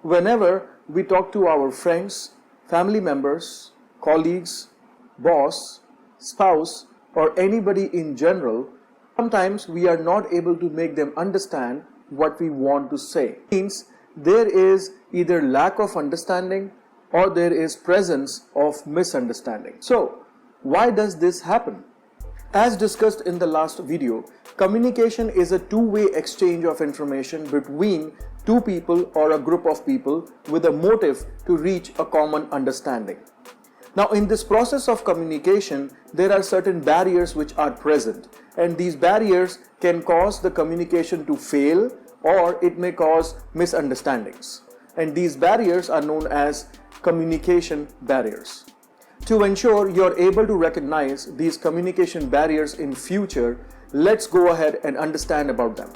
Whenever we talk to our friends, family members, colleagues, boss, spouse, or anybody in general, sometimes we are not able to make them understand what we want to say. It means there is either lack of understanding or there is presence of misunderstanding. So, why does this happen? As discussed in the last video, communication is a two-way exchange of information between two people or a group of people with a motive to reach a common understanding. Now, in this process of communication, there are certain barriers which are present, and these barriers can cause the communication to fail or it may cause misunderstandings. And these barriers are known as communication barriers. To ensure you're able to recognize these communication barriers in future, let's go ahead and understand about them.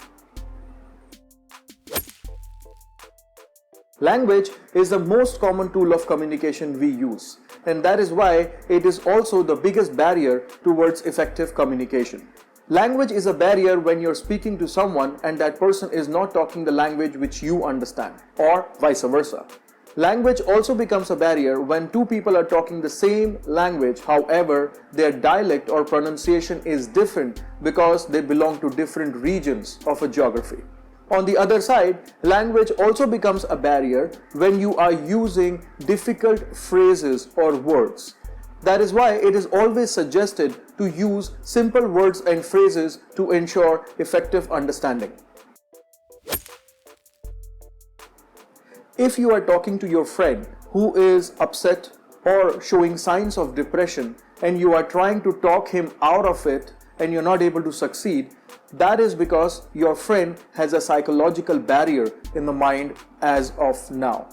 Language is the most common tool of communication we use, and that is why it is also the biggest barrier towards effective communication. Language is a barrier when you're speaking to someone and that person is not talking the language which you understand, or vice versa. Language also becomes a barrier when two people are talking the same language, however, their dialect or pronunciation is different because they belong to different regions of a geography. On the other side, language also becomes a barrier when you are using difficult phrases or words. That is why it is always suggested to use simple words and phrases to ensure effective understanding. If you are talking to your friend who is upset or showing signs of depression and you are trying to talk him out of it and you're not able to succeed, that is because your friend has a psychological barrier in the mind as of now.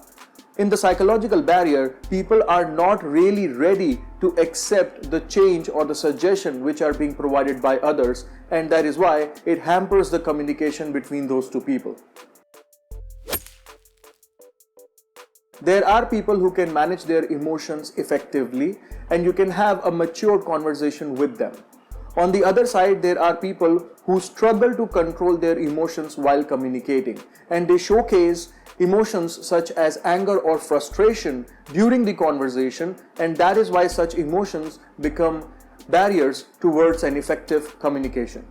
In the psychological barrier, people are not really ready to accept the change or the suggestion which are being provided by others, and that is why it hampers the communication between those two people. There are people who can manage their emotions effectively and you can have a mature conversation with them. On the other side, there are people who struggle to control their emotions while communicating, and they showcase emotions such as anger or frustration during the conversation, and that is why such emotions become barriers towards an effective communication.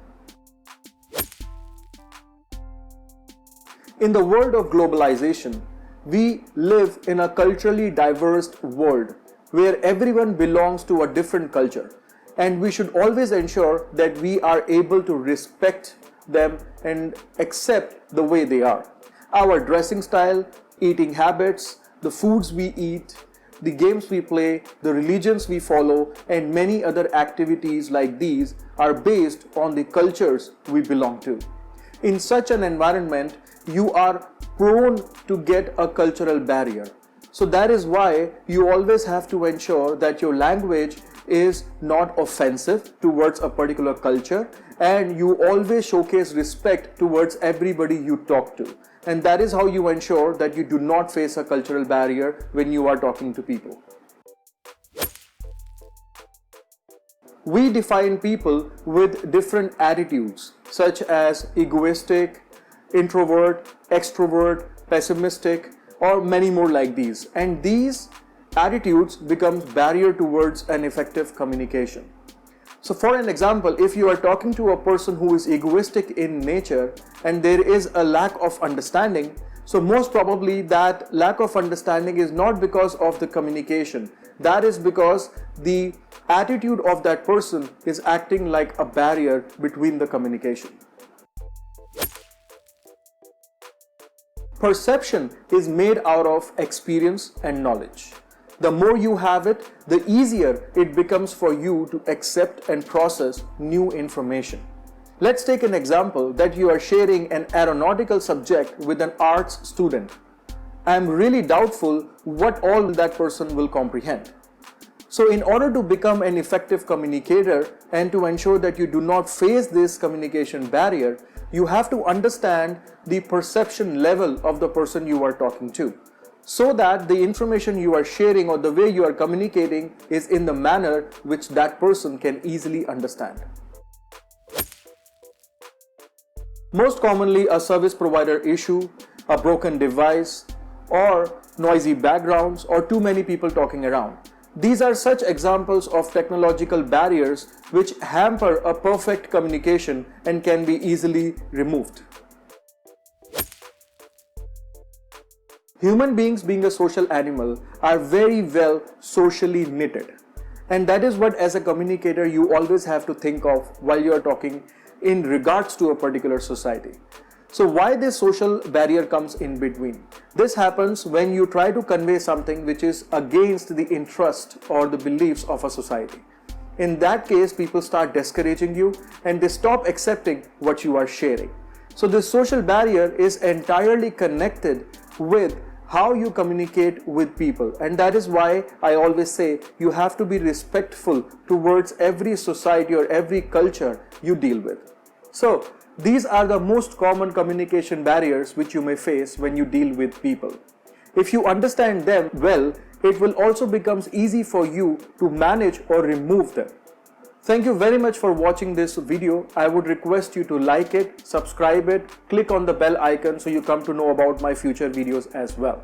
In the world of globalization, we live in a culturally diverse world where everyone belongs to a different culture. And we should always ensure that we are able to respect them and accept the way they are. Our dressing style, eating habits, the foods we eat, the games we play, the religions we follow, and many other activities like these are based on the cultures we belong to. In such an environment, you are prone to get a cultural barrier. So that is why you always have to ensure that your language is not offensive towards a particular culture, and you always showcase respect towards everybody you talk to. And that is how you ensure that you do not face a cultural barrier when you are talking to people. We define people with different attitudes such as egoistic, introvert, extrovert, pessimistic, or many more like these. And these attitudes becomes barrier towards an effective communication. So for an example, if you are talking to a person who is egoistic in nature and there is a lack of understanding, so most probably that lack of understanding is not because of the communication. That is because the attitude of that person is acting like a barrier between the communication. Perception is made out of experience and knowledge. The more you have it, the easier it becomes for you to accept and process new information. Let's take an example that you are sharing an aeronautical subject with an arts student. I am really doubtful what all that person will comprehend. So in order to become an effective communicator and to ensure that you do not face this communication barrier, you have to understand the perception level of the person you are talking to, so that the information you are sharing or the way you are communicating is in the manner which that person can easily understand. Most commonly, a service provider issue, a broken device, or noisy backgrounds or too many people talking around. These are such examples of technological barriers which hamper a perfect communication and can be easily removed. Human beings, being a social animal, are very well socially knitted. And that is what, as a communicator, you always have to think of while you are talking in regards to a particular society. So why this social barrier comes in between? This happens when you try to convey something which is against the interest or the beliefs of a society. In that case, people start discouraging you and they stop accepting what you are sharing. So this social barrier is entirely connected with how you communicate with people, and that is why I always say you have to be respectful towards every society or every culture you deal with. So these are the most common communication barriers which you may face when you deal with people. If you understand them well, it will also become easy for you to manage or remove them. Thank you very much for watching this video. I would request you to like it, subscribe it, click on the bell icon so you come to know about my future videos as well.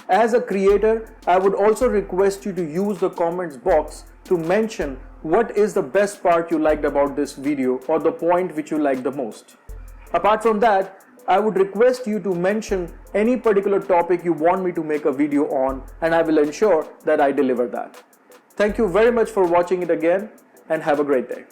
As a creator, I would also request you to use the comments box to mention what is the best part you liked about this video or the point which you liked the most. Apart from that, I would request you to mention any particular topic you want me to make a video on, and I will ensure that I deliver that. Thank you very much for watching it again, and have a great day.